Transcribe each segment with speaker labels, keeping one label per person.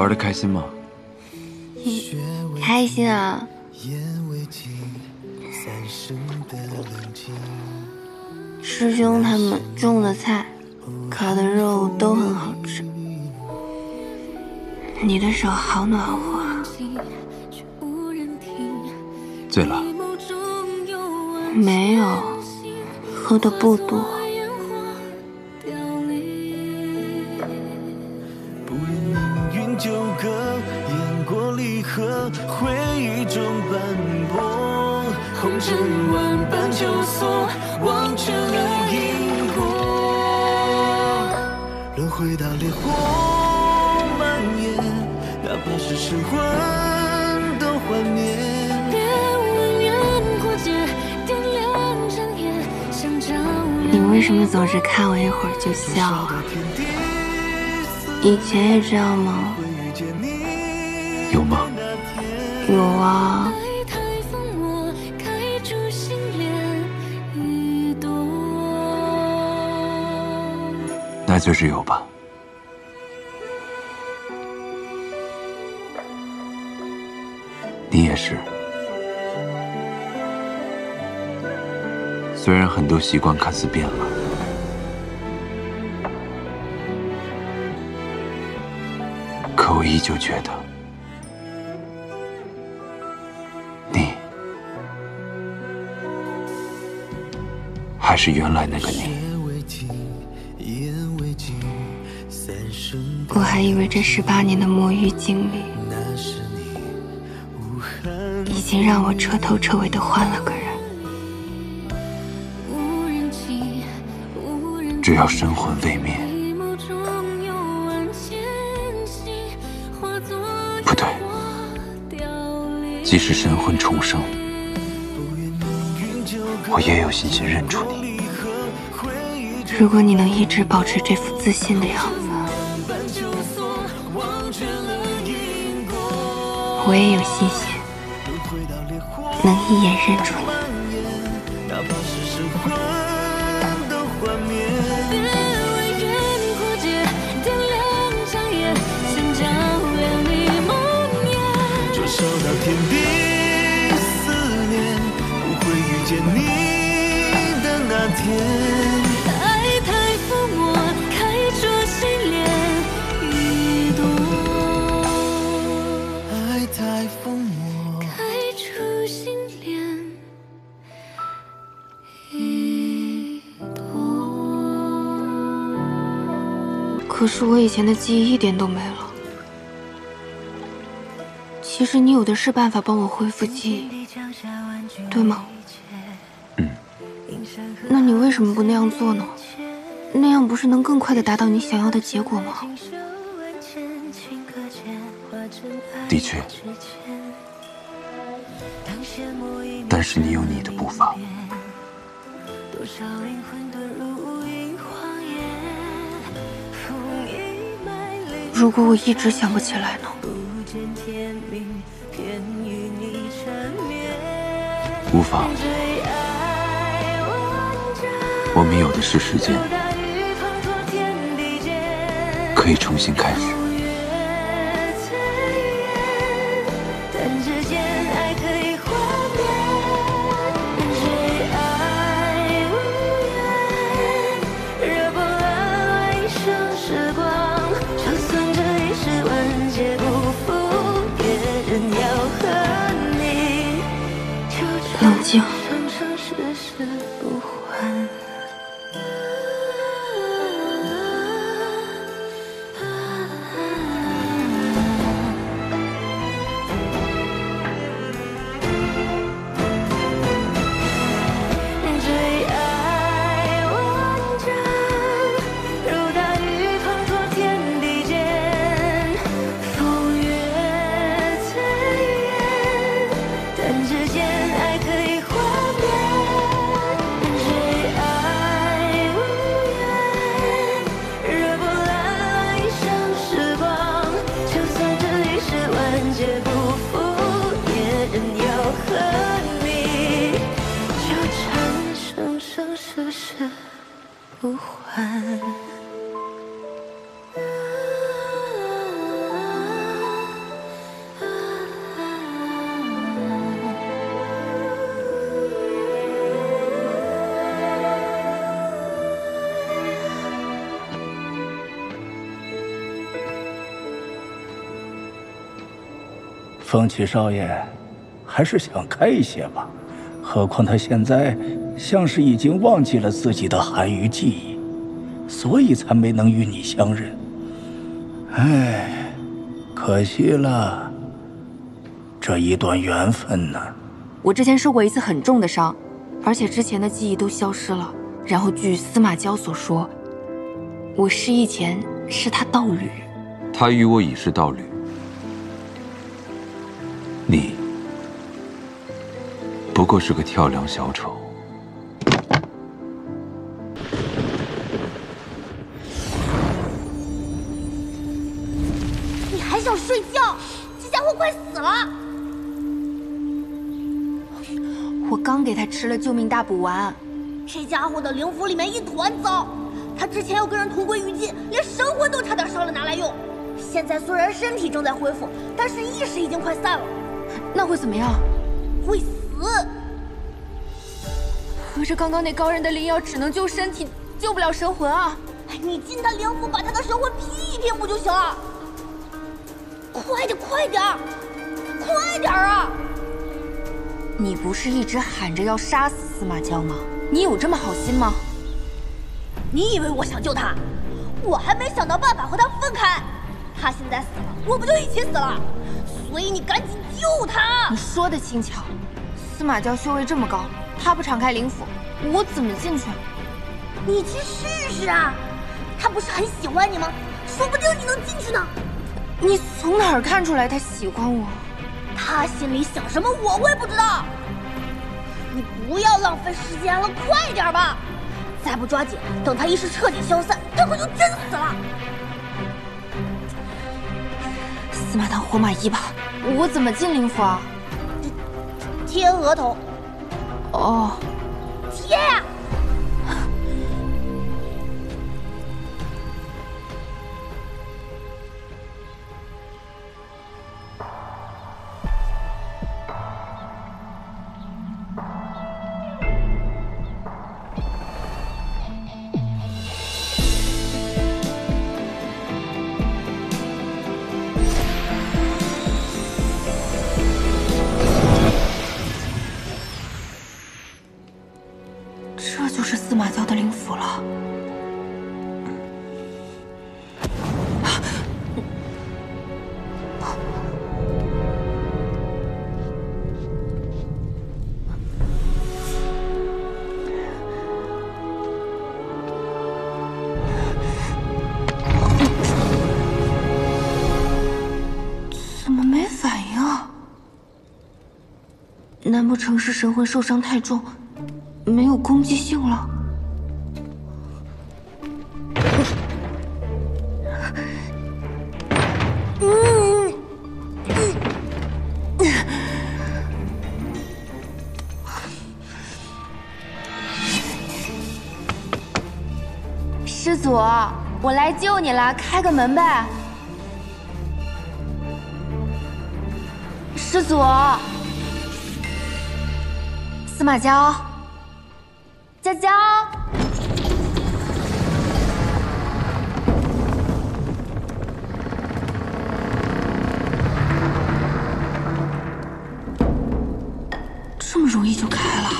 Speaker 1: 玩得开心吗？
Speaker 2: 开心啊！师兄他们种的菜、烤的肉都很好吃，你的手好暖和啊。
Speaker 1: 醉了？
Speaker 2: 没有，喝的不多。
Speaker 3: 不忍命运纠葛，雁过离合，回忆中斑驳，红尘万般纠索，忘却了因果，轮回到烈火蔓延，哪怕是神魂都幻灭。
Speaker 2: 你为什么总是看我一会儿就笑啊？以前也这样吗？
Speaker 1: 有吗？
Speaker 2: 有啊。
Speaker 1: 那就是有吧。你也是。虽然很多习惯看似变了，可我依旧觉得，你还是原来那个你。
Speaker 2: 我还以为这18年的摸鱼经历，已经让我彻头彻尾的换了个人。
Speaker 1: 只要神魂未灭，不对，即使神魂重生，我也有信心认出你。
Speaker 2: 如果你能一直保持这副自信的样子，我也有信心能一眼认出你。
Speaker 3: 受到天地思念，不会遇见你的那天。爱太疯魔，开出心莲一朵。爱太疯魔，开出心莲一朵。
Speaker 2: 可是我以前的记忆一点都没了。其实你有的是办法帮我恢复记忆，对吗？那你为什么不那样做呢？那样不是能更快地达到你想要的结果吗？
Speaker 1: 的确，但是你有你的步伐。
Speaker 2: 如果我一直想不起来呢？
Speaker 1: 无妨，我们有的是时间，可以重新开始。
Speaker 2: 冷静。
Speaker 3: 不还。
Speaker 4: 风起少爷，还是想开一些吧。何况他现在像是已经忘记了自己的韩愈记忆，所以才没能与你相认。唉，可惜了这一段缘分呢。
Speaker 2: 我之前受过一次很重的伤，而且之前的记忆都消失了。然后据司马娇所说，我失忆前是他道侣。
Speaker 1: 他与我已是道侣，你不过是个跳梁小丑。
Speaker 5: 你还想睡觉？这家伙快死了！
Speaker 2: 我刚给他吃了救命大补丸。
Speaker 5: 这家伙的灵符里面一团糟，他之前要跟人同归于尽，连神魂都差点烧了拿来用。现在虽然身体正在恢复，但是意识已经快散了。
Speaker 2: 那会怎么样？
Speaker 5: 会死。
Speaker 2: 合着刚刚那高人的灵药只能救身体，救不了神魂啊！
Speaker 5: 你进他灵符，把他的神魂劈一劈不就行了？快点，快点，快点啊！
Speaker 2: 你不是一直喊着要杀死司马娇吗？你有这么好心吗？
Speaker 5: 你以为我想救他？我还没想到办法和他分开。他现在死了，我不就一起死了？所以你赶紧救他！
Speaker 2: 你说的轻巧，司马娇修为这么高，他不敞开灵府，我怎么进去？
Speaker 5: 你去试试啊！他不是很喜欢你吗？说不定你能进去呢。
Speaker 2: 你从哪儿看出来他喜欢我？
Speaker 5: 他心里想什么我会不知道？你不要浪费时间了，快点吧！再不抓紧，等他意识彻底消散，这可就真死了。
Speaker 2: 司马堂活马医吧，我怎么进灵府啊？
Speaker 5: 贴额头。
Speaker 2: 哦，
Speaker 5: 贴呀！
Speaker 2: 这就是司马娇的灵府了。怎么没反应啊？难不成是神魂受伤太重？没有攻击性了。师祖，我来救你了，开个门呗。师祖，司马娇。娇娇，这么容易就开了？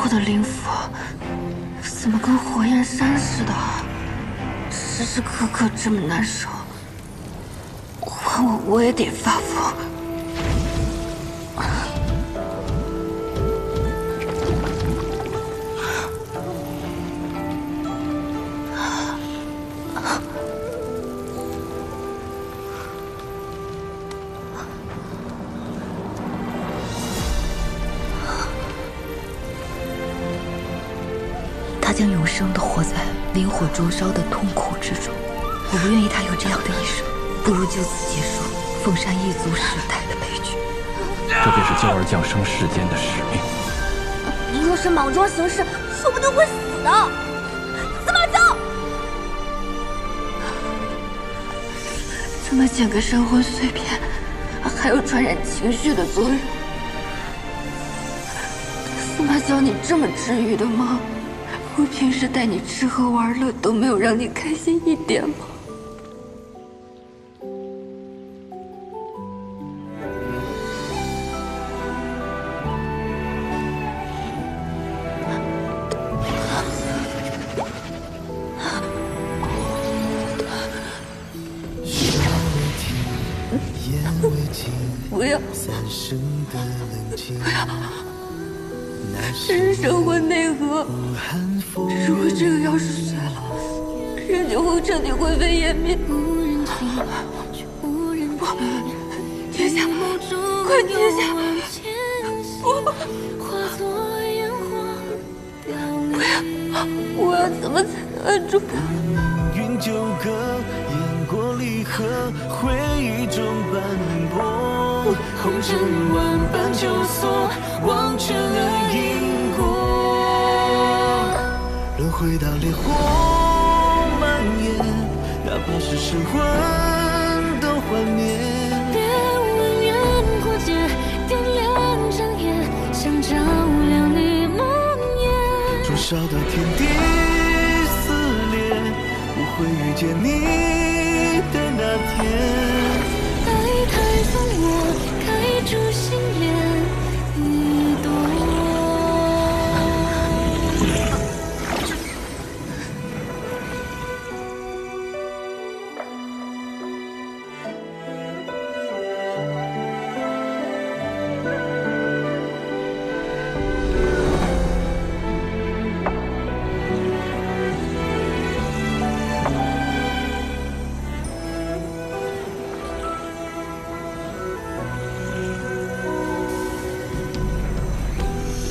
Speaker 2: 我的灵符怎么跟火焰山似的，时时刻刻这么难受，换我也得发疯。他将永生地活在灵火灼烧的痛苦之中，我不愿意他有这样的一生，不如就此结束凤山一族世代的悲剧。
Speaker 6: 这便是娇儿降生世间的使命。
Speaker 5: 你若是莽撞行事，说不定会死的。司马乔，
Speaker 2: 这么捡个神魂碎片，还有传染情绪的作用。司马乔，你这么治愈的吗？我平时带你吃喝玩乐都没有让你开心一点吗？不要！这是神魂内核，如果这个要是碎了，人就会彻底灰飞烟灭。不，停下！快停下！不！不要！我要怎么才能按住他？
Speaker 3: 云纠葛，雁过离合，回忆中斑驳，红尘万般纠锁，忘却了因果。轮回到烈火蔓延，哪怕是神魂都幻灭。
Speaker 6: 别问远过界，点亮长夜，想照亮你梦魇。
Speaker 3: 灼烧到天地撕裂，不会遇见你的那天。
Speaker 6: 爱太疯，我开出心莲一朵。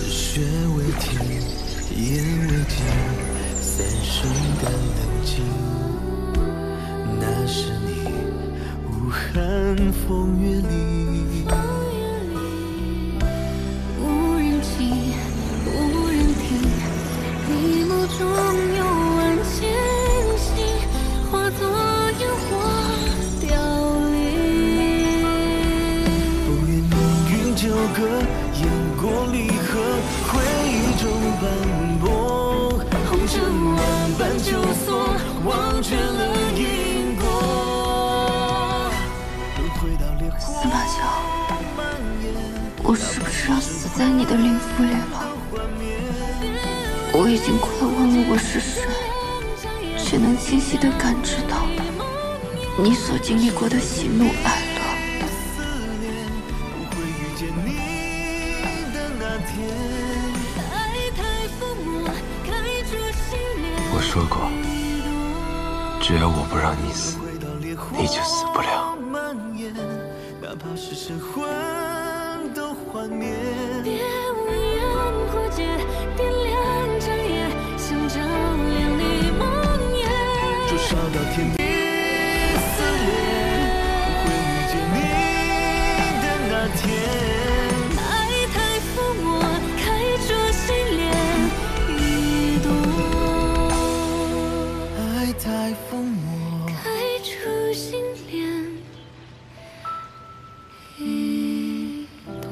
Speaker 3: 血为天，眼为镜，三生的冷静。那是你，无寒风月里。
Speaker 6: 无人听，无人听，你眸中有万千星，化作烟花凋零。
Speaker 3: 不愿命运纠葛，雁过离合，回忆中斑驳，红尘万般纠锁，忘却了因果。轮回到烈火
Speaker 2: 司马乔，
Speaker 3: 蔓延，
Speaker 2: 我是不是要死在你的灵符里了？我已经快忘了我是谁，却能清晰地感知到你所经历过的喜怒哀乐。
Speaker 3: 思念，不会遇见你的那天。
Speaker 1: 我说过，只要我不让你死，你就死不了。
Speaker 3: 哪怕是神魂都幻灭。
Speaker 6: 别无缘过界，点亮长夜，想照亮你梦魇。
Speaker 3: 灼烧到天地撕裂，不会遇见你的那天。
Speaker 6: 爱太疯，我开出心莲一朵。
Speaker 3: 爱太疯魔，
Speaker 6: 开出心莲一朵。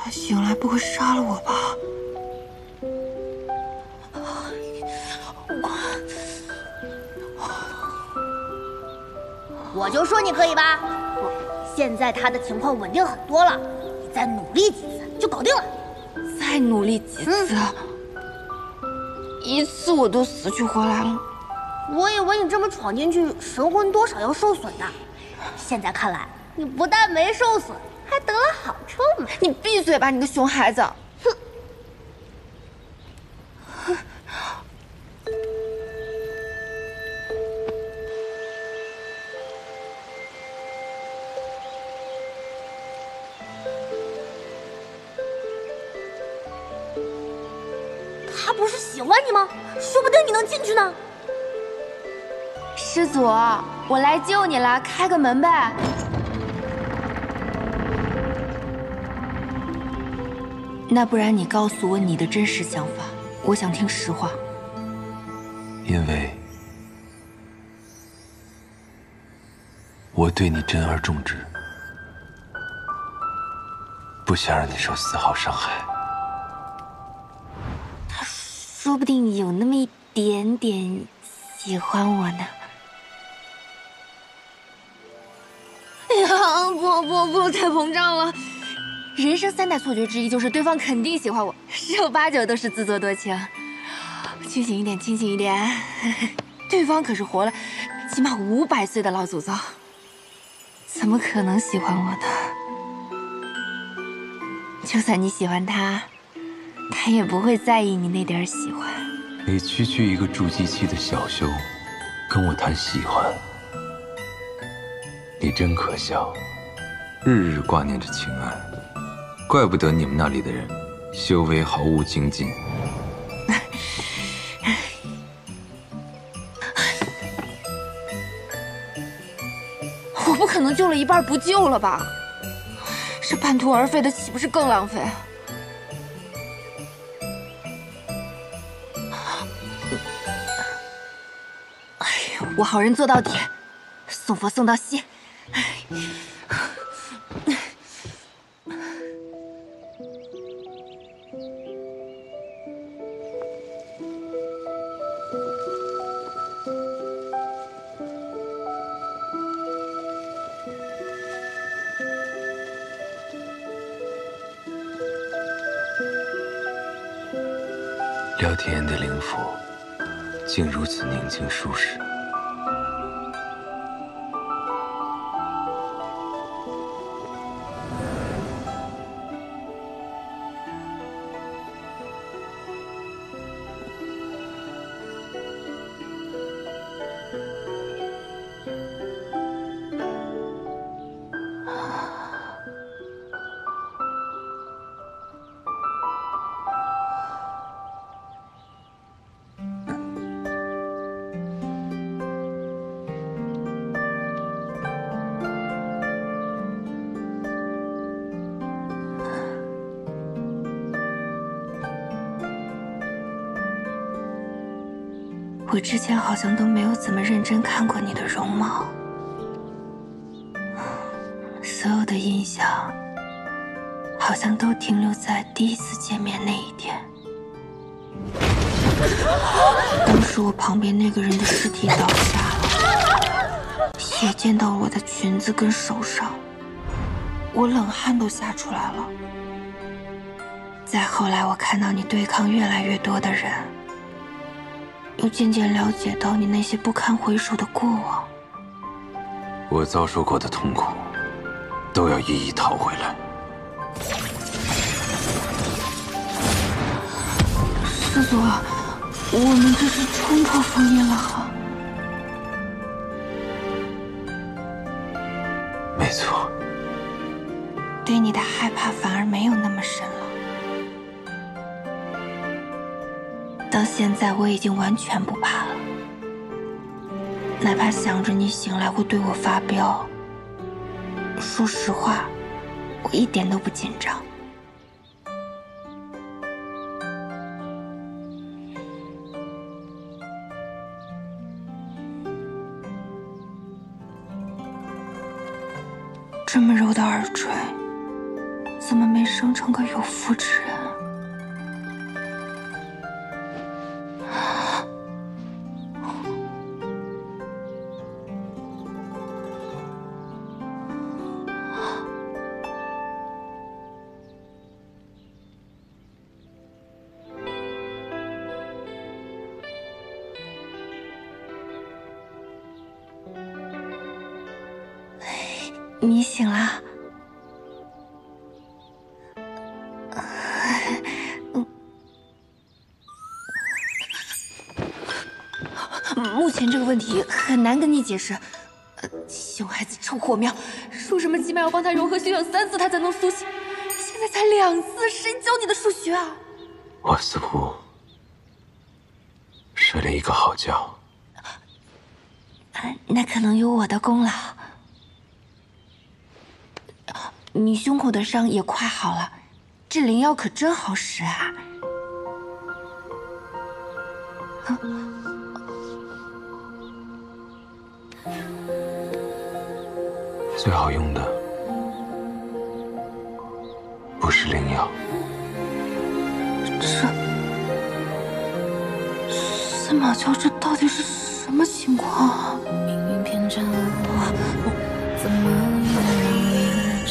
Speaker 2: 他醒来不会杀了我吧？
Speaker 5: 我就说你可以吧。现在他的情况稳定很多了，你再努力几次就搞定了。
Speaker 2: 再努力几次，一次我都死去活来了。
Speaker 5: 我以为你这么闯进去，神魂多少要受损的。现在看来，你不但没受损，还得了好处呢。
Speaker 2: 你闭嘴吧，你个熊孩子！哼！
Speaker 5: 他不是喜欢你吗？说不定你能进去呢。
Speaker 2: 师祖，我来救你了，开个门呗。那不然你告诉我你的真实想法，我想听实话。
Speaker 1: 因为我对你珍而重之，不想让你受丝毫伤害。
Speaker 2: 他说不定有那么一点点喜欢我呢。哎呀，不，太膨胀了。人生3大错觉之一就是对方肯定喜欢我，10有8九都是自作多情。清醒一点，清醒一点。对方可是活了起码500岁的老祖宗，怎么可能喜欢我呢？就算你喜欢他，他也不会在意你那点喜欢。
Speaker 1: 你区区一个筑基期的小修，跟我谈喜欢，你真可笑，日日挂念着情爱，怪不得你们那里的人修为毫无精进。
Speaker 2: 我不可能救了一半不救了吧？这半途而废的岂不是更浪费？哎呀，我好人做到底，送佛送到西。
Speaker 1: 廖天恩的灵府竟如此宁静舒适。
Speaker 2: 我之前好像都没有怎么认真看过你的容貌，所有的印象好像都停留在第一次见面那一天。当时我旁边那个人的尸体倒下了，血溅到了我的裙子跟手上，我冷汗都吓出来了。再后来，我看到你对抗越来越多的人，又渐渐了解到你那些不堪回首的过往。
Speaker 1: 我遭受过的痛苦，都要一一讨回来。
Speaker 2: 师祖，我们这是冲破封印了哈。
Speaker 1: 没错，
Speaker 2: 对你的害怕反而没有那么深了。到现在我已经完全不怕了，哪怕想着你醒来会对我发飙，说实话，我一点都不紧张。这么柔的耳垂，怎么没生成个有妇之人？你醒了。目前这个问题很难跟你解释。熊孩子臭火苗，说什么起码要帮他融合修养3次，他才能苏醒。现在才2次，谁教你的数学啊？
Speaker 1: 我似乎睡了一个好觉。
Speaker 2: 那可能有我的功劳。你胸口的伤也快好了，这灵药可真好使啊！
Speaker 1: 最好用的不是灵药。
Speaker 2: 司马昭，这到底是什么情况啊？
Speaker 6: 命运偏照我，怎么有一场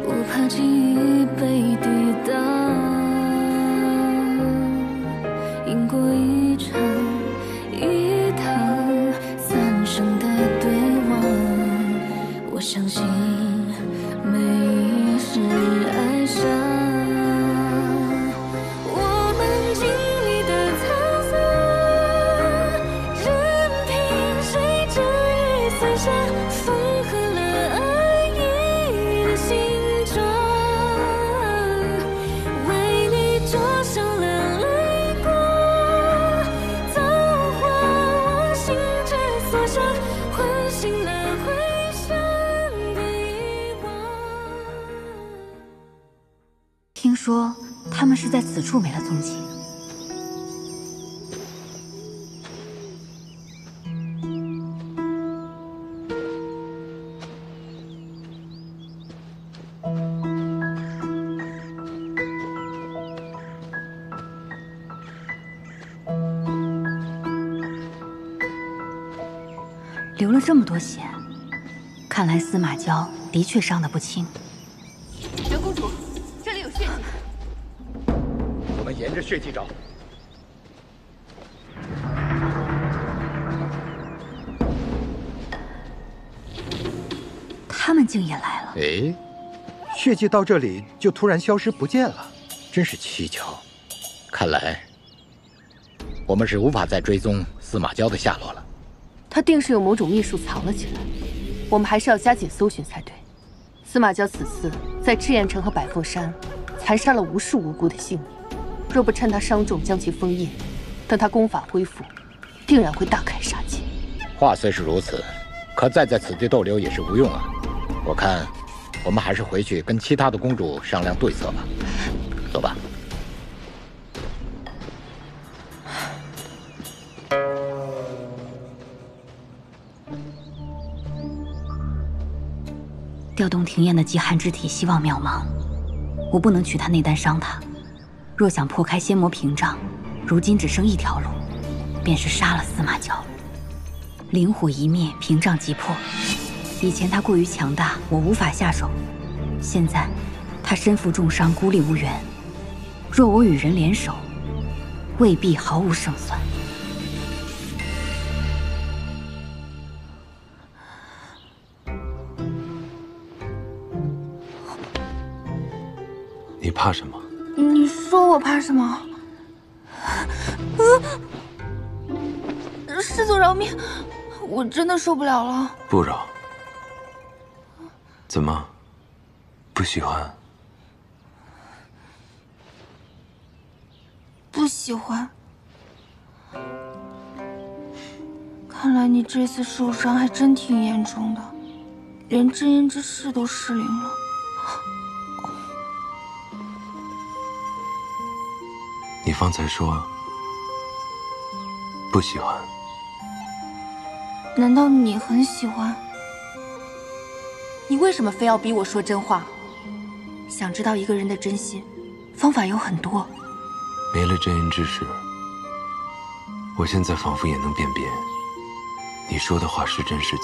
Speaker 6: 不怕记忆被抵挡，赢过一场一趟三生的对望，我相信每一世哀伤。
Speaker 7: 听说他们是在此处没了踪迹。流了这么多血，看来司马娇的确伤得不轻。
Speaker 8: 袁公主，这里有血迹。
Speaker 9: 我们沿着血迹找。
Speaker 7: 他们竟也来了。
Speaker 9: 哎，血迹到这里就突然消失不见了，真是蹊跷。看来我们是无法再追踪司马娇的下落了。
Speaker 8: 他定是有某种秘术藏了起来，我们还是要加紧搜寻才对。司马娇此次在赤焰城和百凤山残杀了无数无辜的性命，若不趁他伤重将其封印，等他功法恢复，定然会大开杀戒。
Speaker 9: 话虽是如此，可再在此地逗留也是无用啊。我看我们还是回去跟其他的公主商量对策吧。走吧。
Speaker 7: 调动庭燕的极寒之体，希望渺茫。我不能取他内丹伤他。若想破开仙魔屏障，如今只剩一条路，便是杀了司马娇。灵火一灭，屏障即破。以前他过于强大，我无法下手。现在他身负重伤，孤立无援。若我与人联手，未必毫无胜算。
Speaker 1: 你怕什么？
Speaker 2: 你说我怕什么？师祖饶命！我真的受不了了。
Speaker 1: 不饶。怎么？不喜欢？
Speaker 2: 不喜欢。看来你这次受伤还真挺严重的，连真言之势都失灵了。
Speaker 1: 你方才说不喜欢，
Speaker 2: 难道你很喜欢？
Speaker 8: 你为什么非要逼我说真话？
Speaker 2: 想知道一个人的真心，方法有很多。
Speaker 1: 没了真言之事，我现在仿佛也能辨别你说的话是真是假。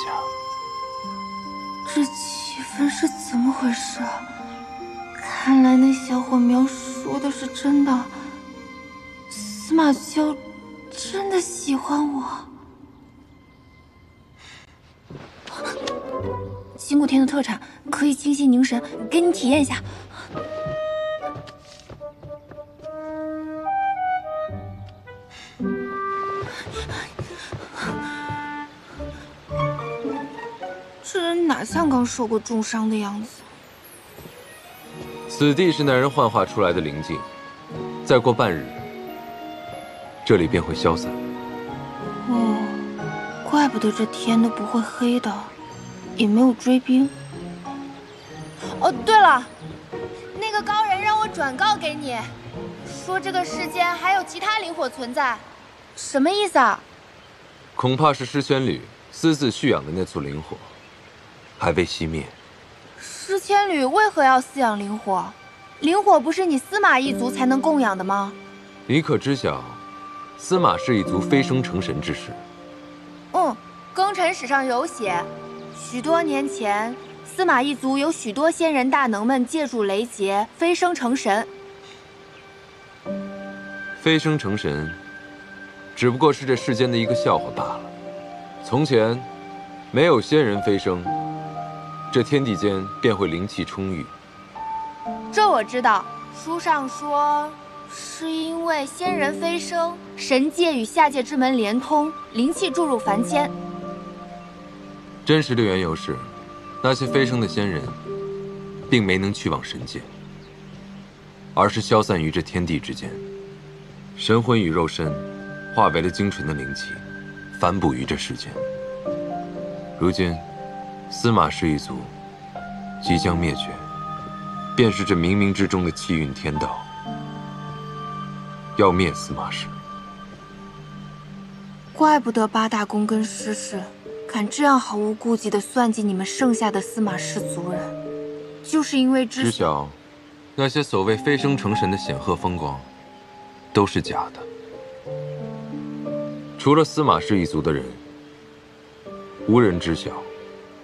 Speaker 2: 这气氛是怎么回事啊？看来那小火苗说的是真的。司马娇真的喜欢我。金谷天的特产可以清心凝神，给你体验一下。这人哪像刚受过重伤的样子？
Speaker 1: 此地是那人幻化出来的灵境，再过半日，这里便会消散。
Speaker 2: 哦，怪不得这天都不会黑的，也没有追兵。
Speaker 5: 哦，对了，那个高人让我转告给你，说这个世间还有其他灵火存在，什么意思啊？
Speaker 1: 恐怕是诗仙侣私自蓄养的那簇灵火，还未熄灭。
Speaker 5: 诗仙侣为何要饲养灵火？灵火不是你司马一族才能供养的吗？
Speaker 1: 你可知晓，司马氏一族飞升成神之事？
Speaker 5: 庚辰史上有写，许多年前，司马一族有许多仙人大能们借助雷劫飞升成神。
Speaker 1: 飞升成神，只不过是这世间的一个笑话罢了。从前，没有仙人飞升，这天地间便会灵气充裕。
Speaker 5: 这我知道，书上说，是因为仙人飞升，神界与下界之门连通，灵气注入凡间。
Speaker 1: 真实的缘由是，那些飞升的仙人，并没能去往神界，而是消散于这天地之间。神魂与肉身，化为了精纯的灵气，反哺于这世间。如今，司马氏一族即将灭绝，便是这冥冥之中的气运天道，要灭司马氏。
Speaker 2: 怪不得八大公跟施氏敢这样毫无顾忌地算计你们剩下的司马氏族人，就是因为
Speaker 1: 知晓，那些所谓飞升成神的显赫风光，都是假的。除了司马氏一族的人，无人知晓，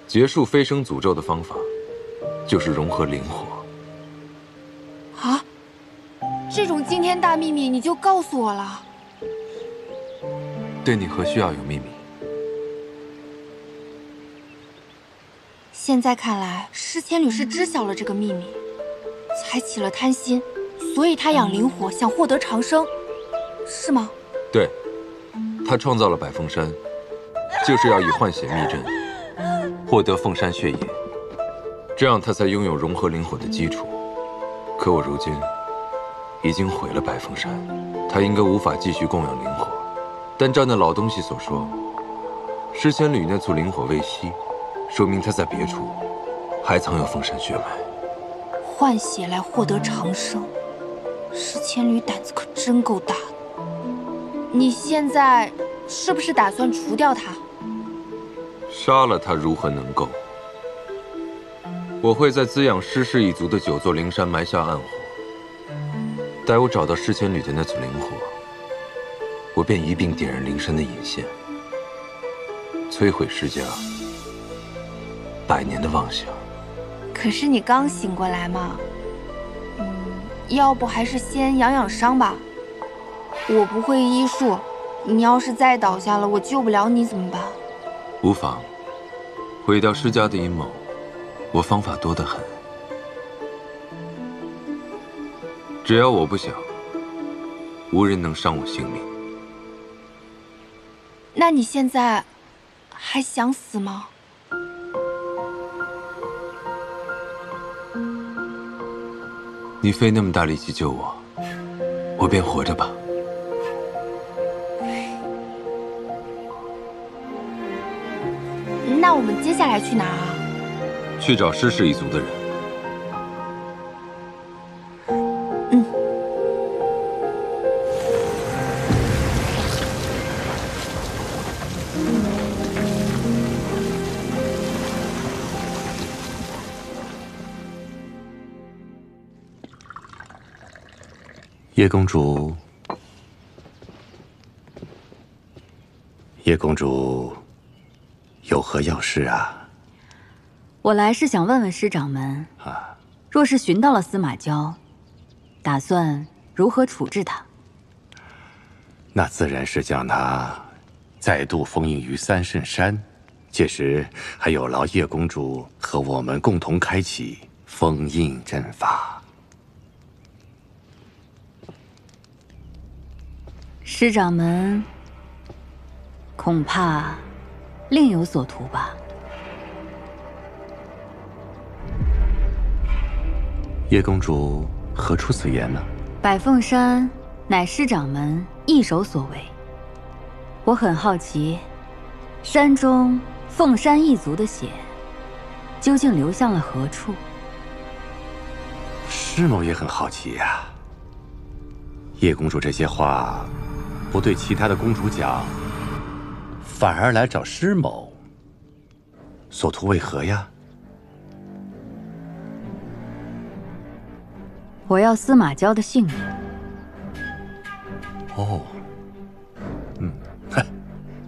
Speaker 1: 结束飞升诅咒的方法，就是融合灵火。
Speaker 2: 啊，这种惊天大秘密你就告诉我了？
Speaker 1: 对你何需要有秘密？
Speaker 2: 现在看来，诗千缕是知晓了这个秘密，才起了贪心，所以他养灵火，想获得长生，是吗？
Speaker 1: 对，他创造了百凤山，就是要以换血秘阵获得凤山血液，这样他才拥有融合灵火的基础。可我如今已经毁了百凤山，他应该无法继续供养灵火。但照那老东西所说，诗千缕那簇灵火未熄，说明他在别处还藏有凤山血脉。
Speaker 2: 换血来获得长生，诗千缕胆子可真够大的。你现在是不是打算除掉他？
Speaker 1: 杀了他如何能够？我会在滋养诗氏一族的9座灵山埋下暗火，待我找到诗千缕的那簇灵火，我便一并点燃灵山的引线，摧毁诗家100年的妄想。
Speaker 2: 可是你刚醒过来嘛，要不还是先养养伤吧。我不会医术，你要是再倒下了，我救不了你怎么办？
Speaker 1: 无妨，毁掉诗家的阴谋，我方法多得很。只要我不想，无人能伤我性命。
Speaker 2: 那你现在还想死吗？
Speaker 1: 你费那么大力气救我，我便活着吧。
Speaker 2: 那我们接下来去哪儿啊？
Speaker 1: 去找诗氏一族的人。
Speaker 10: 叶公主，叶公主，有何要事啊？
Speaker 7: 我来是想问问师掌门，若是寻到了司马娇，打算如何处置他？
Speaker 10: 那自然是将他再度封印于三圣山，届时还有劳叶公主和我们共同开启封印阵法。
Speaker 7: 师掌门恐怕另有所图吧？
Speaker 10: 叶公主何出此言呢？
Speaker 7: 百凤山乃师掌门一手所为。我很好奇，山中凤山一族的血究竟流向了何处？
Speaker 10: 师某也很好奇呀。叶公主这些话，不对其他的公主讲，反而来找师某，所图为何呀？
Speaker 7: 我要司马娇的性命。
Speaker 10: 哦，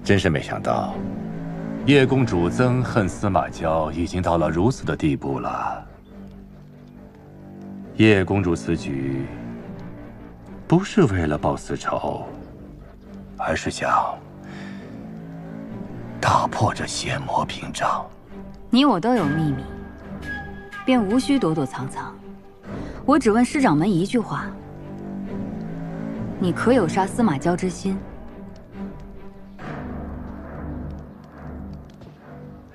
Speaker 10: 真是没想到，叶公主憎恨司马娇已经到了如此的地步了。叶公主此举，不是为了报私仇，而是想打破这邪魔屏障。
Speaker 7: 你我都有秘密，便无需躲躲藏藏。我只问师掌门一句话：你可有杀司马娇之心？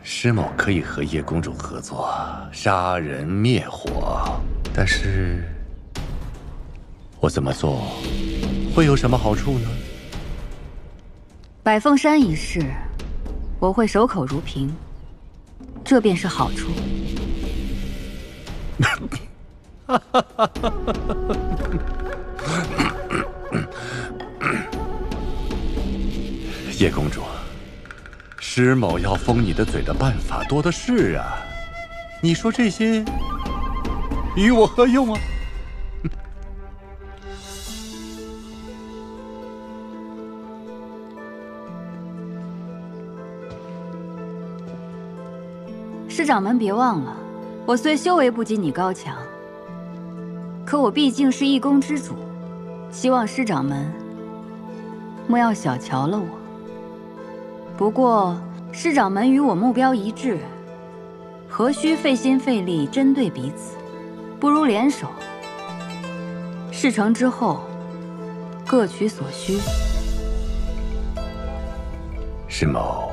Speaker 10: 师某可以和叶公主合作，杀人灭火，但是我怎么做会有什么好处呢？
Speaker 7: 百凤山一事，我会守口如瓶，这便是好处。
Speaker 10: 叶公主，师某要封你的嘴的办法多的是啊，你说这些与我何用啊？
Speaker 7: 师掌门别忘了，我虽修为不及你高强，可我毕竟是一宫之主，希望师掌门莫要小瞧了我。不过师掌门与我目标一致，何须费心费力针对彼此？不如联手，事成之后各取所需。
Speaker 10: 师某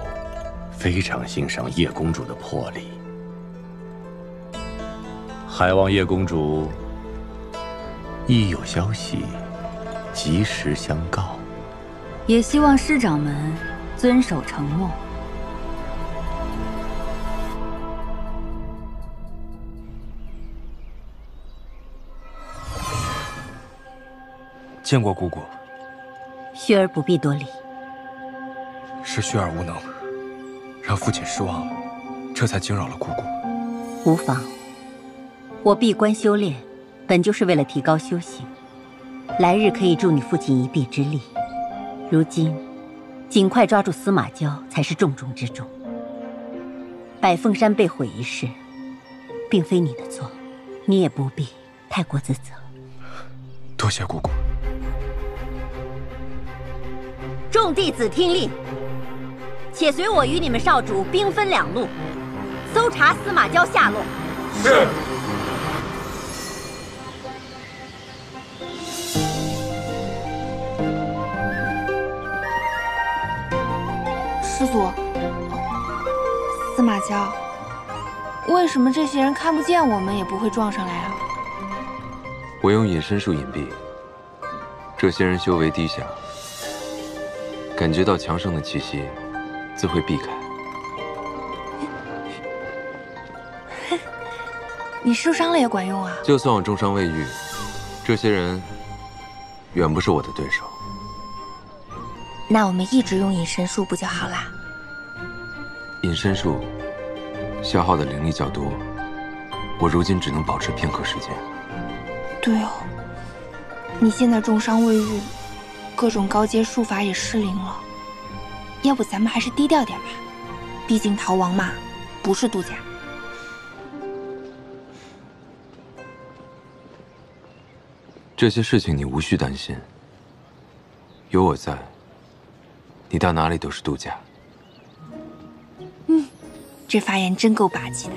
Speaker 10: 非常欣赏叶公主的魄力，还望叶公主一有消息及时相告，
Speaker 7: 也希望师掌门遵守承诺。
Speaker 11: 见过姑姑。
Speaker 12: 薰儿不必多礼。
Speaker 11: 是薰儿无能，让父亲失望了，这才惊扰了姑姑。
Speaker 12: 无妨，我闭关修炼，本就是为了提高修行，来日可以助你父亲一臂之力。如今，尽快抓住司马娇才是重中之重。百凤山被毁一事，并非你的错，你也不必太过自责。
Speaker 11: 多谢姑姑。
Speaker 12: 众弟子听令，且随我与你们少主兵分两路，搜查司马娇下落。
Speaker 3: 是。
Speaker 2: 师祖，司马娇，为什么这些人看不见我们也不会撞上来啊？
Speaker 1: 我用隐身术隐蔽，这些人修为低下，感觉到强盛的气息，自会避开。
Speaker 2: 你受伤了也管用啊！
Speaker 1: 就算我重伤未愈，这些人远不是我的对手。
Speaker 2: 那我们一直用隐身术不就好啦？
Speaker 1: 隐身术消耗的灵力较多，我如今只能保持片刻时间。
Speaker 2: 对哦，你现在重伤未愈，各种高阶术法也失灵了。要不咱们还是低调点吧，毕竟逃亡嘛，不是度假。
Speaker 1: 这些事情你无需担心，有我在，你到哪里都是度假。
Speaker 2: 这发言真够霸气的。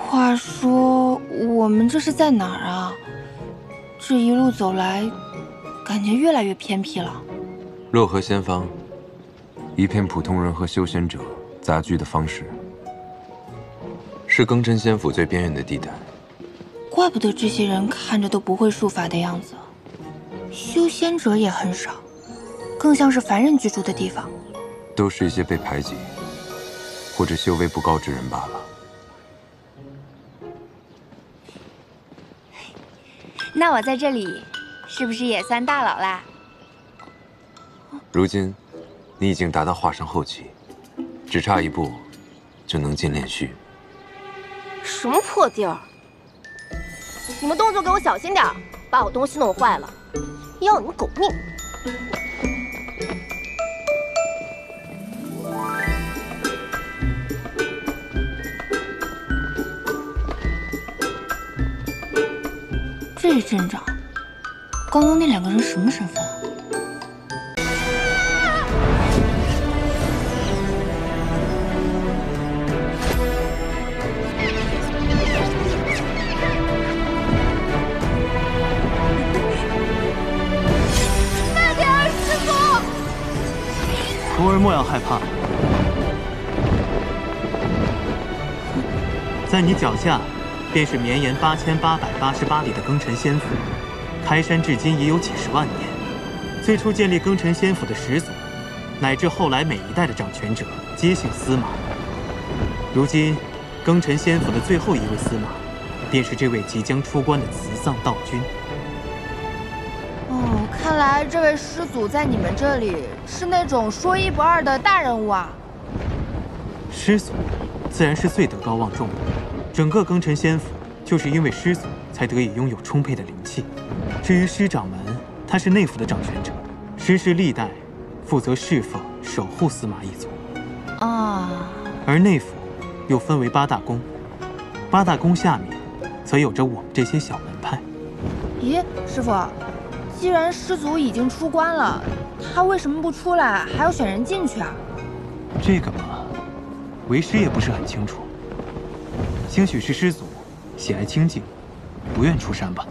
Speaker 2: 话说，我们这是在哪儿啊？这一路走来，感觉越来越偏僻了。
Speaker 1: 洛河仙方，一片普通人和修仙者杂居的方式，是庚真仙府最边缘的地带。
Speaker 2: 怪不得这些人看着都不会术法的样子。修仙者也很少，更像是凡人居住的地方。
Speaker 1: 都是一些被排挤或者修为不高之人罢了。
Speaker 13: 那我在这里，是不是也算大佬啦？
Speaker 1: 如今，你已经达到化神后期，只差一步，就能进炼虚。
Speaker 5: 什么破地儿！你们动作给我小心点，把我东西弄坏了，要你们狗命！
Speaker 2: 这阵仗，刚刚那2个人什么身份啊？
Speaker 5: 慢点儿，师傅！
Speaker 14: 徒儿莫要害怕，在你脚下。便是绵延8888里的庚辰仙府，开山至今已有几10万年。最初建立庚辰仙府的始祖，乃至后来每一代的掌权者，皆姓司马。如今，庚辰仙府的最后一位司马，便是这位即将出关的慈葬道君。
Speaker 2: 哦，看来这位师祖在你们这里是那种说一不二的大人物啊。
Speaker 14: 师祖，自然是最德高望重的。整个庚辰仙府就是因为师祖才得以拥有充沛的灵气。至于师掌门，他是内府的掌权者，师世历代负责侍奉守护司马一族。
Speaker 2: 啊。
Speaker 14: 而内府又分为8大宫，8大宫下面则有着我们这些小门派。
Speaker 2: 咦，师傅，既然师祖已经出关了，他为什么不出来，还要选人进去啊？
Speaker 14: 这个嘛，为师也不是很清楚。兴许是师祖喜爱清静，不愿出山吧。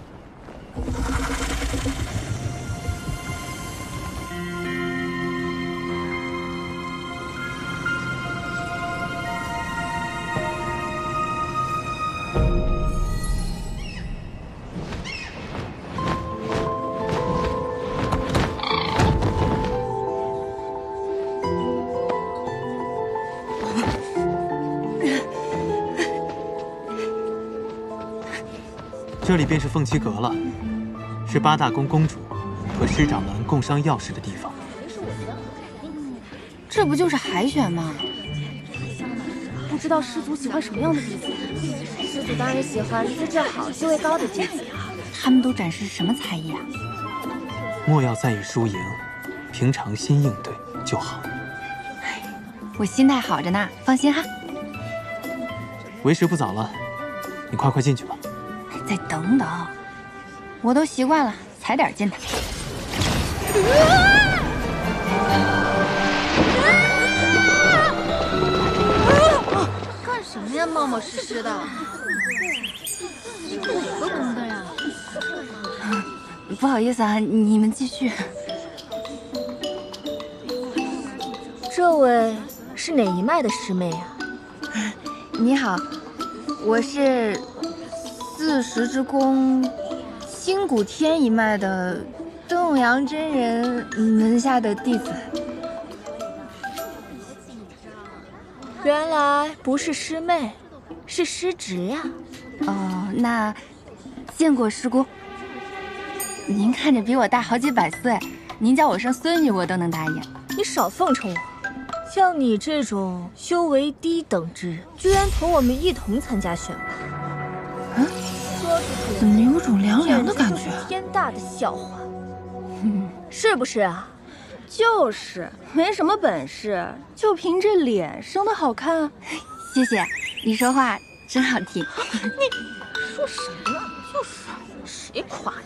Speaker 14: 这里便是凤栖阁了，是8大宫公主和师掌门共商要事的地方。
Speaker 2: 这不就是海选吗？
Speaker 5: 不知道师祖喜欢什么样的弟子？师祖当然喜欢资质好、修为高的弟子啊。
Speaker 2: 他们都展示什么才艺啊？
Speaker 14: 莫要在意输赢，平常心应对就好。
Speaker 2: 我心态好着呢，放心哈。
Speaker 14: 为时不早了，你快进去吧。
Speaker 2: 再等等，我都习惯了，踩点进来。
Speaker 5: 干什么呀，冒冒失失的？哪个宫的呀？
Speaker 2: 不好意思啊，你们继续。
Speaker 5: 这位是哪一脉的师妹呀？
Speaker 2: 你好，我是40之宫星谷天一脉的东阳真人门下的弟子。
Speaker 5: 原来不是师妹，是师侄呀。
Speaker 2: 哦，那见过师姑。您看着比我大好几百岁，您叫我声孙女我都能答应。
Speaker 5: 你少奉承我。像你这种修为低等之人，居然同我们一同参加选拔，
Speaker 2: 怎么有种凉凉的感觉？
Speaker 5: 天大的笑话，是不是啊？
Speaker 2: 就是，没什么本事，就凭这脸生得好看。谢谢，你说话真好听。
Speaker 5: 你说什么呢？就是，谁夸你？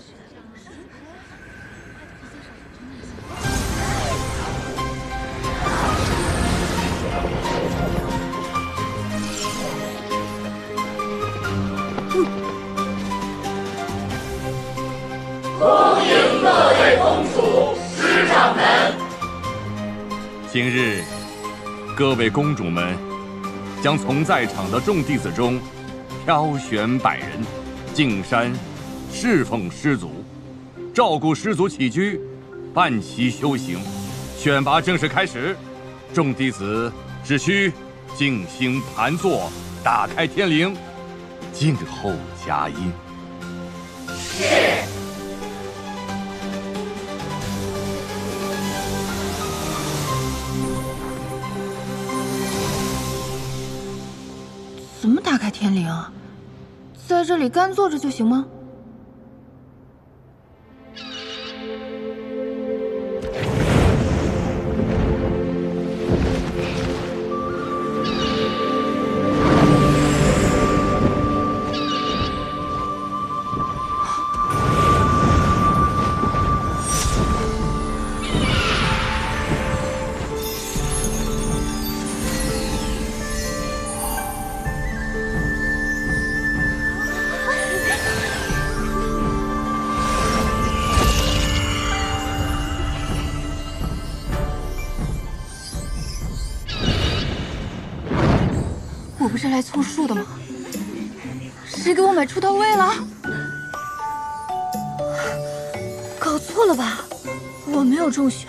Speaker 15: 恭迎各位公主、师掌门。
Speaker 16: 今日，各位公主们将从在场的众弟子中挑选100人，进山侍奉师祖，照顾师祖起居，伴其修行。选拔正式开始，众弟子只需静心盘坐，打开天灵，静候佳音。
Speaker 15: 是。
Speaker 8: 怎么打开天灵啊？在这里干坐着就行吗？我不是来凑数的吗？谁给我买出道位了？搞错了吧？我没有中选，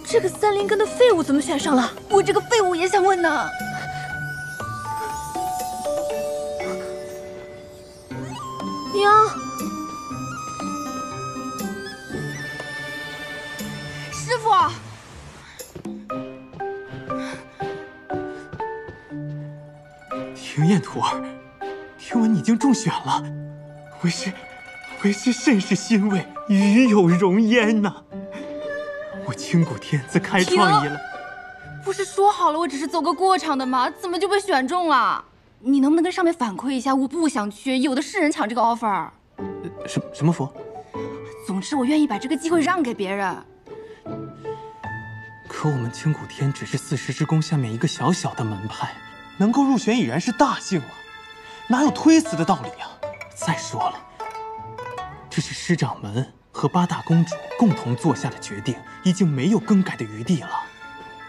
Speaker 8: 这个3灵根的废物怎么选上了？我这个废物也想问呢。娘，师傅。
Speaker 14: 庭燕徒儿，听闻你已经中选了，为师甚是欣慰，与有荣焉呐。我清谷天自开创以来，
Speaker 8: 不是说好了我只是走个过场的吗？怎么就被选中了？你能不能跟上面反馈一下？我不想去，有的是人抢这个 offer。
Speaker 14: 什么佛？
Speaker 8: 总之，我愿意把这个机会让给别人。
Speaker 14: 可我们清谷天只是4师之宫下面一个小小的门派。能够入选已然是大幸了，哪有推辞的道理呀？再说了，这是师掌门和8大公主共同做下的决定，已经没有更改的余地了。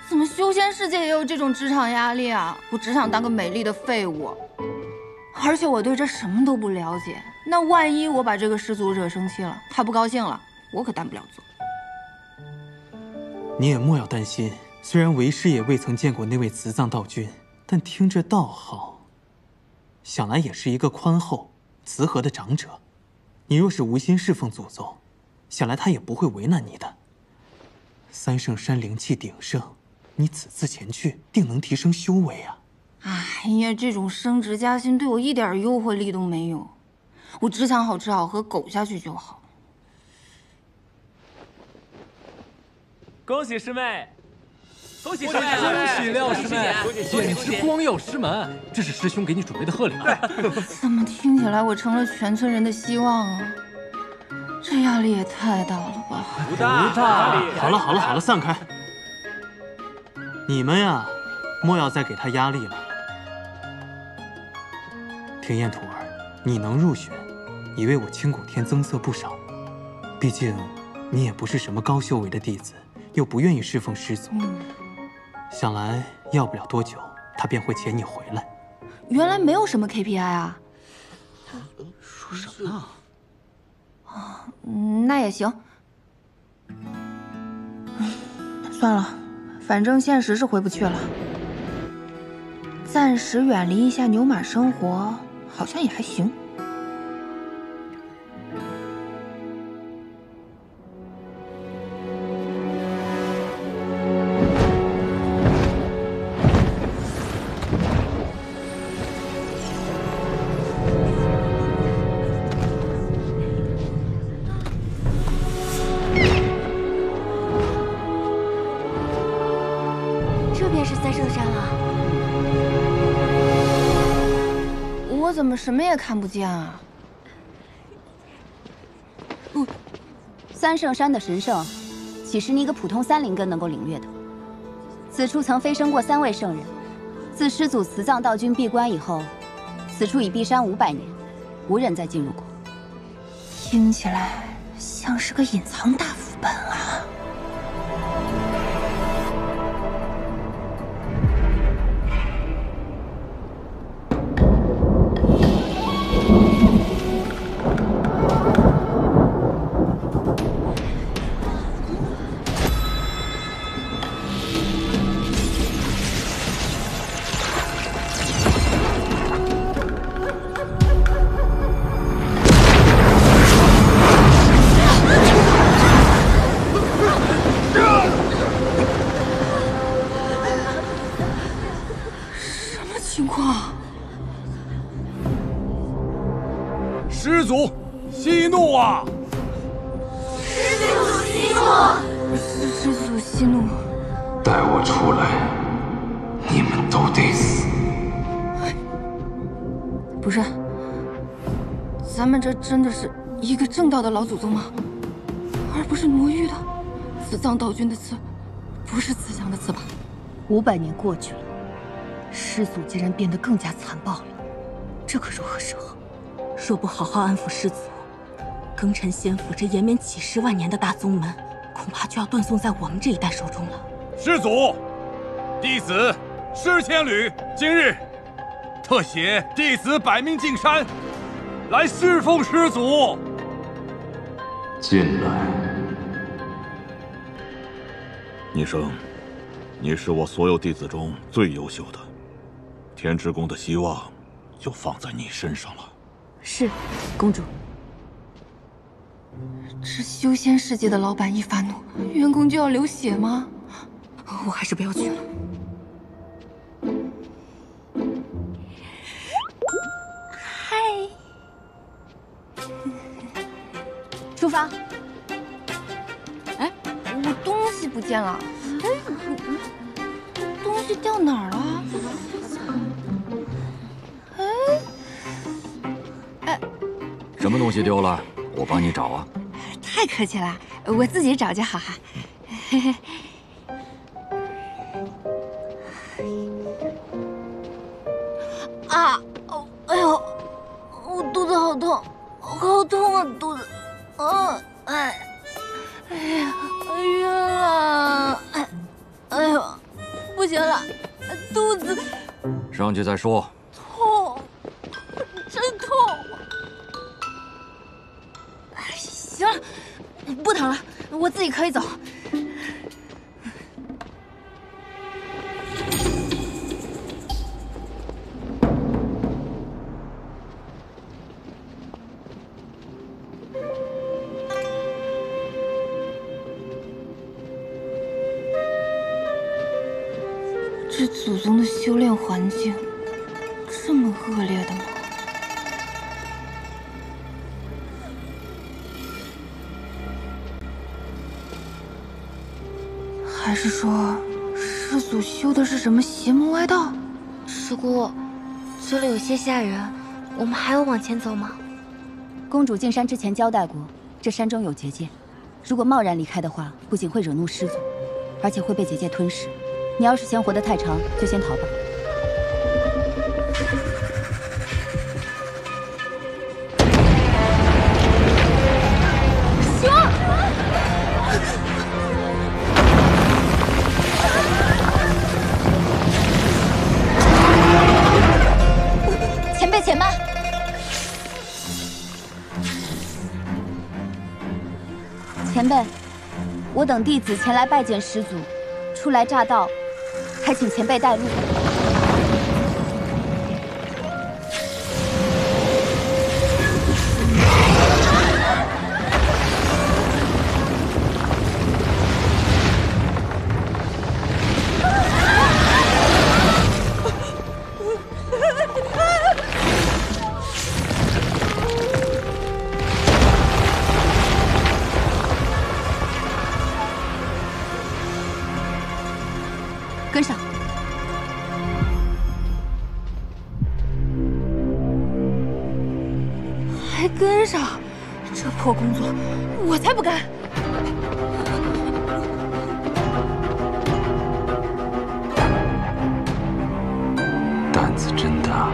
Speaker 8: 怎么修仙世界也有这种职场压力啊？我只想当个美丽的废物，而且我对这什么都不了解。那万一我把这个师祖惹生气了，他不高兴了，我可担不了责。
Speaker 14: 你也莫要担心，虽然为师也未曾见过那位慈藏道君。但听着道好，想来也是一个宽厚、慈和的长者。你若是无心侍奉祖宗，想来他也不会为难你的。3圣山灵气鼎盛，你此次前去，定能提升修为啊！
Speaker 8: 哎呀，这种升职加薪对我一点诱惑力都没有，我只想好吃好喝，苟下去就好。
Speaker 17: 恭喜师妹！恭喜师妹！
Speaker 11: 恭喜廖师妹！简直光耀师门！这是师兄给你准备的贺礼。
Speaker 8: 怎么听起来我成了全村人的希望啊？这压力也太大了吧！
Speaker 17: 不大。
Speaker 14: 好了，散开！你们呀，莫要再给他压力了。庭燕徒儿，你能入选，已为我清谷天增色不少。毕竟，你也不是什么高修为的弟子，又不愿意侍奉师祖。想来要不了多久，他便会遣你回来。
Speaker 8: 原来没有什么 KPI 啊？
Speaker 9: 说什么呢？
Speaker 8: 那也行。算了，反正现实是回不去了。暂时远离一下牛马生活，好像也还行。怎么什么也看不见啊
Speaker 7: ？3圣山的神圣，岂是你一个普通3灵根能够领略的？此处曾飞升过3位圣人，自师祖慈藏道君闭关以后，此处已闭山500年，无人再进入过。
Speaker 8: 听起来像是个隐藏大副本啊！
Speaker 16: 始祖息怒啊！
Speaker 2: 始祖息怒！
Speaker 8: 始祖息怒！
Speaker 1: 带我出来，你们都得死！
Speaker 8: 不是，咱们这真的是一个正道的老祖宗吗？而不是挪玉的。慈葬道君的慈，不是慈祥的慈吧？500年过去了，师祖竟然变得更加残暴了，这可如何是好？
Speaker 12: 若不好好安抚师祖，庚辰仙府这延绵几十万年的大宗门，恐怕就要断送在我们这一代手中了。
Speaker 16: 师祖，弟子施千旅今日特携弟子百命进山，来侍奉师祖。
Speaker 1: 进来。
Speaker 18: 逆生，你是我所有弟子中最优秀的，天之宫的希望就放在你身上了。
Speaker 8: 是，公主。这修仙世界的老板一发怒，员工就要流血吗？我还是不要去了。
Speaker 13: 嗨，出发。
Speaker 8: 哎，我东西不见了。东西掉哪儿了？
Speaker 19: 哎，什么东西丢了？我帮你找啊。
Speaker 13: 太客气了，我自己找就好哈。嘿嘿。
Speaker 5: 啊！哦，哎呦，我肚子好痛，好痛啊，肚子！哎呀，晕了！哎呦，不行了，肚子
Speaker 19: 上去再说。
Speaker 5: 痛，真痛！
Speaker 8: 行了，不疼了，我自己可以走。这祖宗的修炼环境这么恶劣的吗？还是说师祖修的是什么邪门歪道？
Speaker 2: 师姑，这里有些吓人，我们还要往前走吗？
Speaker 7: 公主进山之前交代过，这山中有结界，如果贸然离开的话，不仅会惹怒师祖，而且会被结界吞噬。你要是嫌活得太长，就先逃吧。
Speaker 8: 行。
Speaker 7: 前辈，且慢！前辈，我等弟子前来拜见师祖，初来乍到，还请前辈带路。跟上。
Speaker 8: 还跟上？这破工作，我才不干！
Speaker 1: 胆子真大。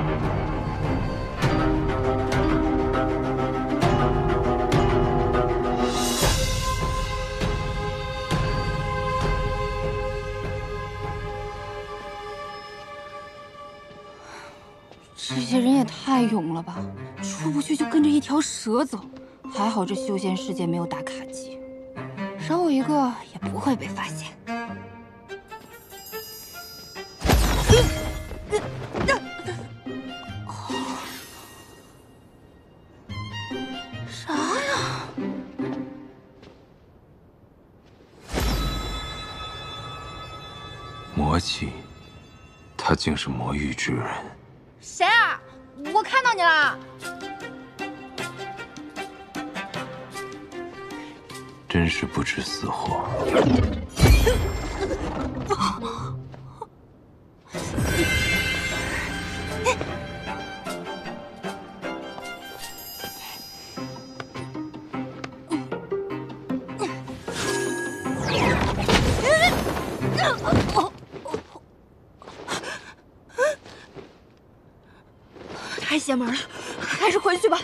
Speaker 8: 这些人也太勇了吧！出不去就跟着一条蛇走，还好这修仙世界没有打卡机，少我一个也不会被发现。啥呀？
Speaker 1: 魔气，他竟是魔域之人。
Speaker 5: 谁啊？我看到你了。
Speaker 1: 真是不知死活。
Speaker 5: 太邪门了，还是回去吧。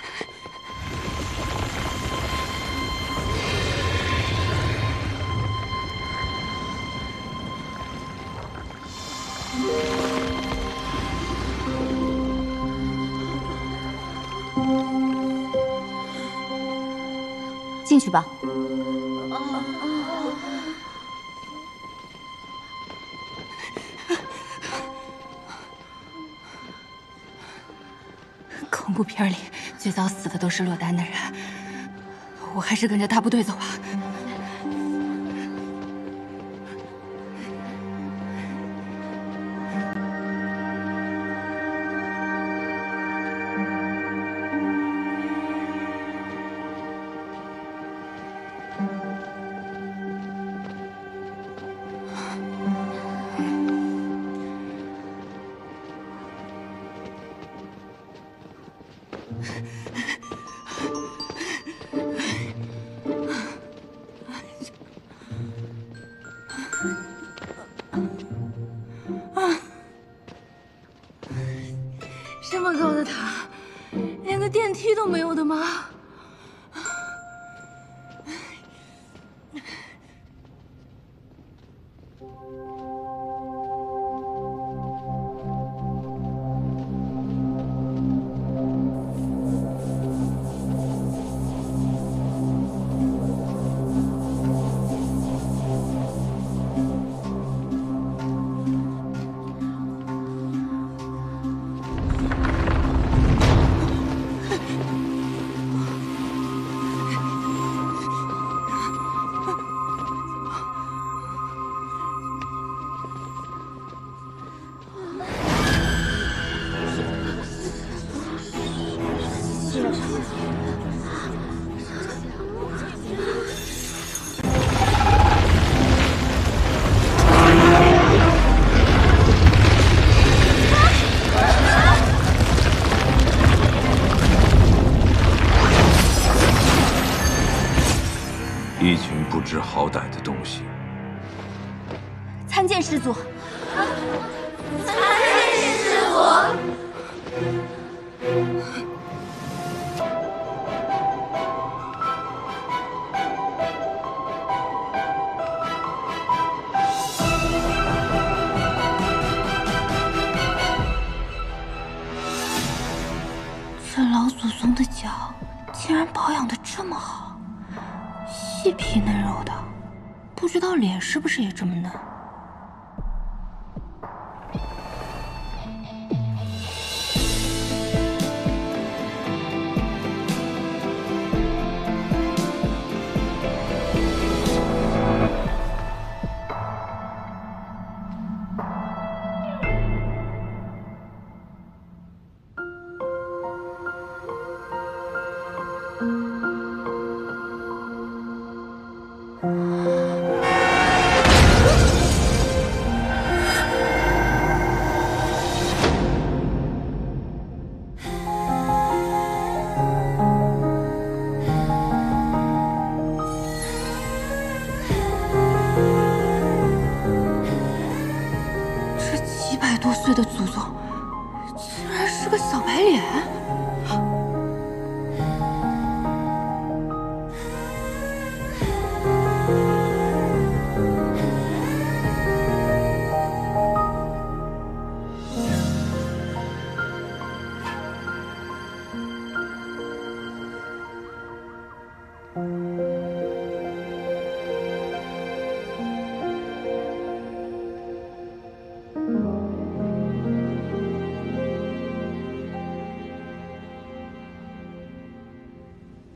Speaker 7: 进去吧。
Speaker 2: 恐怖片里最早死的都是落单的人，我还是跟着大部队走吧。
Speaker 5: 这么高的塔，连个电梯都没有的吗？
Speaker 1: 一群不知好歹的东西。
Speaker 7: 参见师祖。
Speaker 5: 参见师祖。
Speaker 2: 这老祖宗的脚竟然保养得这么好。细皮嫩肉的，不知道脸是不是也这么嫩？多岁的祖宗，竟然是个小白脸！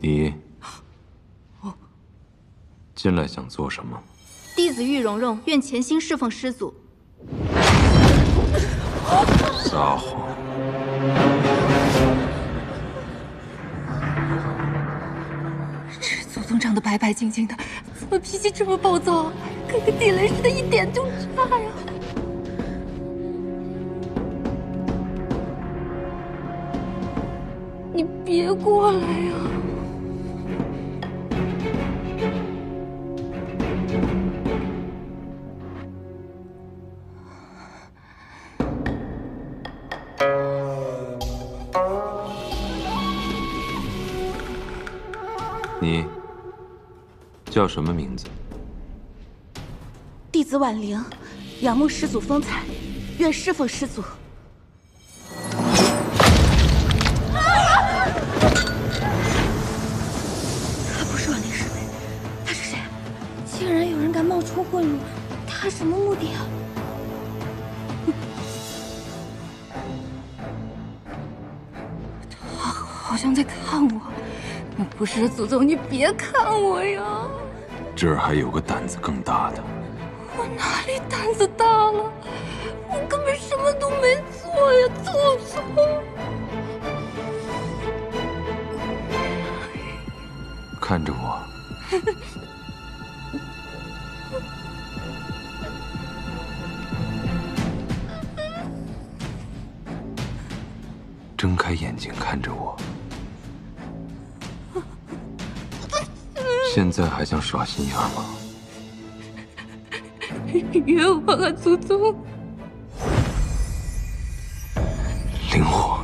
Speaker 1: 你进来想做什么？
Speaker 7: 弟子玉蓉蓉愿潜心侍奉师祖。
Speaker 1: 撒谎！
Speaker 2: 这祖宗长
Speaker 8: 长得白白净净的，怎么脾气这么暴躁啊？跟个地雷似的，一点就炸呀！你别过来呀！
Speaker 1: 你叫什么名字？
Speaker 20: 弟子婉玲，仰慕师祖风采，愿侍奉师祖。
Speaker 2: 他不是婉玲师妹，他是谁？竟然有人敢冒充混入，他什么目的啊？他好像在看我。那不是祖宗，你别看我呀！
Speaker 1: 这儿还有个胆子更大的。
Speaker 2: 我哪里胆子大了？我根本什么都没做呀，祖宗！
Speaker 1: 看着我。睁开眼睛看着我。现在还想耍心眼吗？
Speaker 2: 冤枉啊，祖宗！
Speaker 1: 灵火，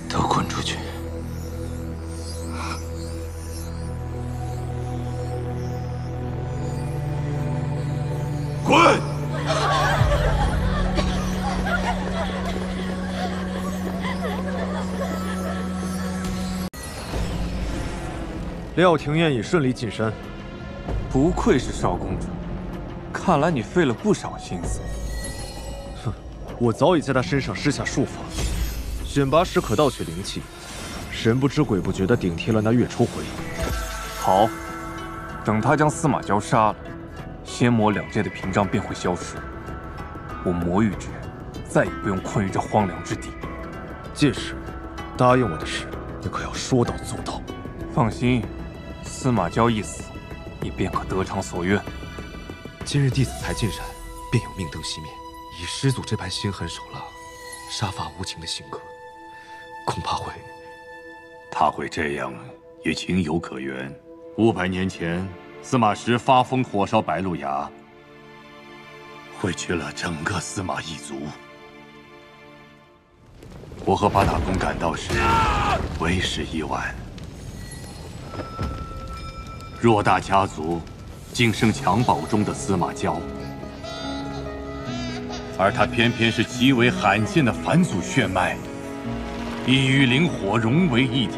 Speaker 1: 都滚出去！
Speaker 16: 滚！
Speaker 21: 廖廷燕已顺利晋升，
Speaker 11: 不愧是少公主，看来你费了不少心思。
Speaker 21: 哼，我早已在她身上施下术法，选拔时可盗取灵气，神不知鬼不觉地顶替了那月初回。
Speaker 11: 好，等他将司马娇杀了，仙魔两界的屏障便会消失，我魔域之人再也不用困于这荒凉之地。
Speaker 21: 届时，答应我的事，你可要说到做到。
Speaker 11: 放心。司马娇一死，你便可得偿所愿。
Speaker 22: 今日弟子才进山，便有命灯熄灭。以师祖这般心狠手辣、杀伐无情的性格，恐怕会……
Speaker 10: 他会这样，也情有可原。500年前，司马师发疯火烧白鹿崖，毁去了整个司马一族。我和八大公赶到时，为时已晚。偌大家族，仅剩襁褓中的司马娇，而他偏偏是极为罕见的返祖血脉，已与灵火融为一体。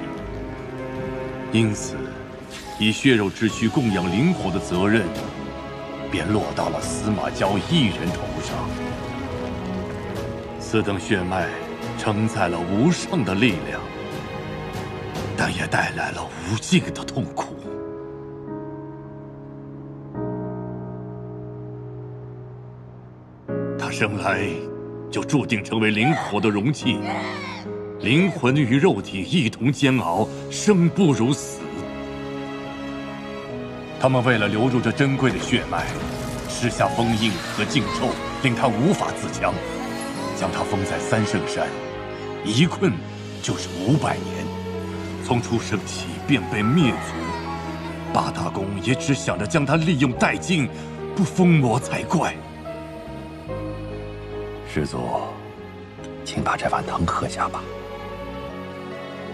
Speaker 10: 因此，以血肉之躯供养灵火的责任，便落到了司马娇一人头上。此等血脉承载了无上的力量，但也带来了无尽的痛苦。他生来就注定成为灵火的容器，灵魂与肉体一同煎熬，生不如死。他们为了留住这珍贵的血脉，施下封印和禁咒，令他无法自强，将他封在三圣山，一困就是500年。从出生起便被灭族，八大公也只想着将他利用殆尽，不封魔才怪。师祖，请把这碗汤喝下吧。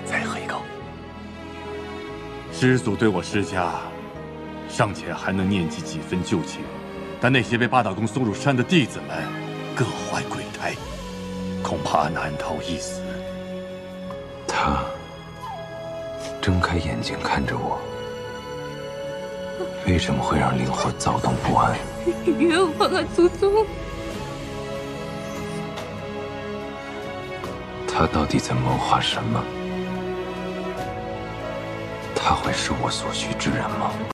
Speaker 10: 再喝一口。师祖对我施加，尚且还能念及几分旧情，但那些被八大公送入山的弟子们，各怀鬼胎，恐怕难逃一死。
Speaker 1: 他睁开眼睛看着我，为什么会让灵火躁动不安？
Speaker 2: 冤枉啊，祖宗！
Speaker 1: 他到底在谋划什么？他会是我所需之人吗？